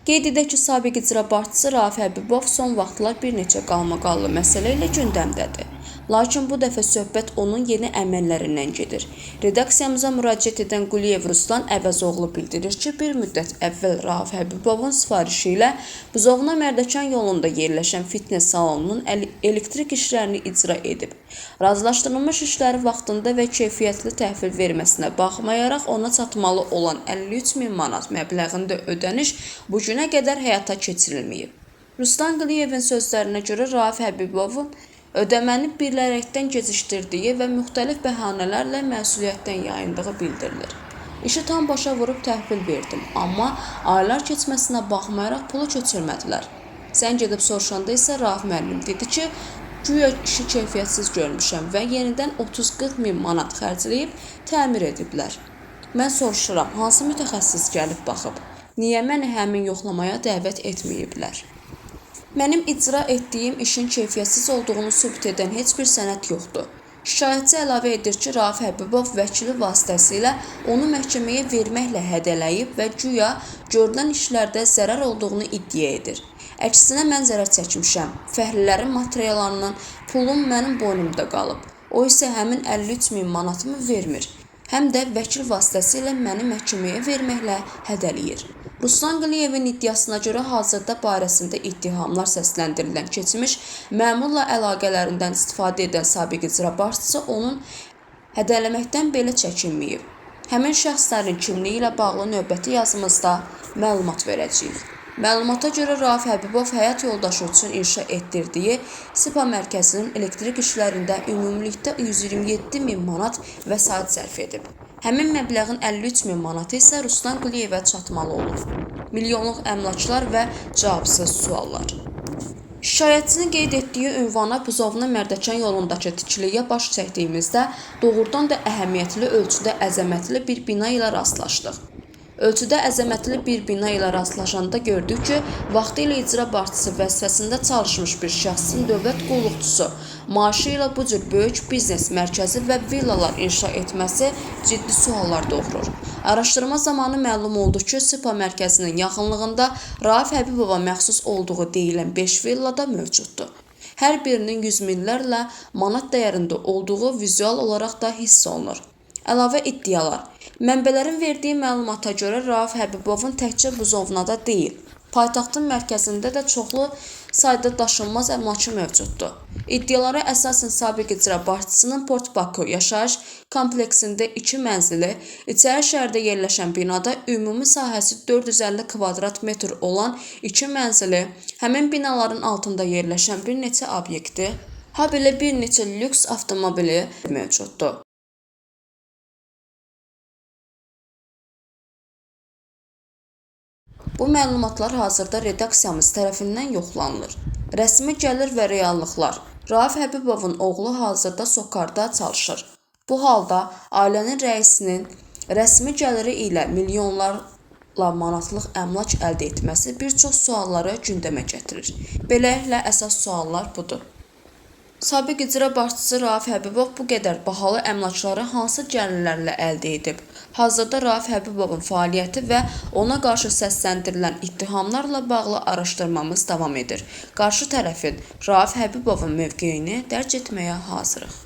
Qeyd edək ki, sabiq icra başçısı Rauf Həbibov son vaxtlar bir neçə qalmaqallı məsələ ilə gündəmdədir. Lakin bu dəfə söhbət onun yeni əməllərindən gedir. Redaksiyamıza müraciət edən Quliyev Ruslan Əvəzoğlu bildirir ki, bir müddət əvvəl Rauf Həbibovun sifarişi ilə Buzovna Mərdəkan yolunda yerləşən fitness salonunun elektrik işlərini icra edib. Razılaşdırılmış işləri vaxtında və keyfiyyətli təhvil verməsinə baxmayaraq ona çatmalı olan 53.000 manat məbləğində ödəniş bu günə qədər həyata keçirilməyib. Ruslan Quliyevin sözlərinə görə Rauf Həbibovun ödəməni bilərəkdən gecikdirdiyi və müxtəlif bəhanələrlə məsuliyyətdən yayındığı bildirilir. İşi tam başa vurub təhvil verdim, amma aylar keçməsinə baxmayaraq pulu köçürmədilər. Zəng edib soruşanda isə Rauf müəllim dedi ki, güya işi keyfiyyətsiz görmüşəm və yenidən 30-40 min manat xərcləyib təmir ediblər. Mən soruşuram, hansı mütəxəssis gəlib baxıb? Niyə məni həmin yoxlamaya dəvət etməyiblər? Mənim icra etdiyim işin keyfiyyətsiz olduğunu sübut edən heç bir sənəd yoxdur. Şikayətçi əlavə edir ki, Rauf Həbibov vəkili vasitəsilə onu məhkəməyə verməklə hədələyib və güya görülən işlərdə zərər olduğunu iddia edir. Əksinə mən zərər çəkmişəm. Fəhlilərin materiallarının pulum mənim boynumda qalıb. O isə həmin 53.000 manatımı vermir. Həm də vəkil vasitəsilə məni məhkəməyə verməklə hədələyir. Ruslan Quliyevin iddiasına görə hazırda barəsində ittihamlar səsləndirilən keçmiş məmurla əlaqələrindən istifadə edən sabiq icra başçısı onun hədələməkdən belə çəkinməyib. Həmin şəxslərin kimliyi ilə bağlı növbəti yazımızda məlumat verəcəyik. Məlumata görə Rauf Həbibov həyat yoldaşı üçün inşa etdirdiyi SİPA mərkəzinin elektrik işlərində ümumilikdə 127.000 manat vəsait sərf edib. Həmin məbləğin 53.000 manatı isə Ruslan Quliyevə çatmalı olub. Milyonluq əmlaklar və cavabsız suallar. Şikayətçinin qeyd etdiyi ünvana Buzovna Mərdəkan yolundakı tikiliyə baş çəkdiyimizdə doğrudan da əhəmiyyətli ölçüdə əzəmətli bir bina ilə rastlaşdıq. Ölçüdə əzəmətli bir bina ilə rastlaşanda gördük ki, vaxtilə icra başçısı vəzifəsində çalışmış bir şəxsin dövlət qulluqçusu maaşı ilə bu cür böyük biznes mərkəzi və villalar inşa etməsi ciddi suallar doğurur. Araşdırma zamanı məlum oldu ki, SİPA mərkəzinin yaxınlığında Rauf Həbibova məxsus olduğu deyilən 5 villa da mövcuddur. Hər birinin 100 minlərlə manat dəyərində olduğu vizual olaraq da hiss olunur. Əlavə iddialar. Mənbələrin verdiyi məlumata görə Rauf Həbibovun təkcə Buzovnada deyil, paytaxtın mərkəzində də çoxlu sayda daşınmaz əmlakı mövcuddur. İddialara əsasən sabiq icra başçısının Port Baku yaşayış kompleksində 2 mənzili, İçəri şəhərdə yerləşən binada ümumi sahəsi 450 kvadrat metr olan 2 mənzili, həmin binaların altında yerləşən bir neçə obyekti, habelə bir neçə lüks avtomobili mövcuddur. Bu məlumatlar hazırda redaksiyamız tərəfindən yoxlanılır. Rəsmi gəlir və reallıqlar. Rauf Həbibovun oğlu hazırda Sokarda çalışır. Bu halda ailənin rəisinin rəsmi gəliri ilə milyonlarla manatlıq əmlak əldə etməsi bir çox sualları gündəmə gətirir. Beləliklə, əsas suallar budur. Sabiq icra başçısı Rauf Həbibov bu qədər bahalı əmlakları hansı gəlirlərlə əldə edib? Hazırda Rauf Həbibovun fəaliyyəti və ona qarşı səsləndirilən ittihamlarla bağlı araşdırmamız davam edir. Qarşı tərəfin Rauf Həbibovun mövqeyini dərc etməyə hazırıq.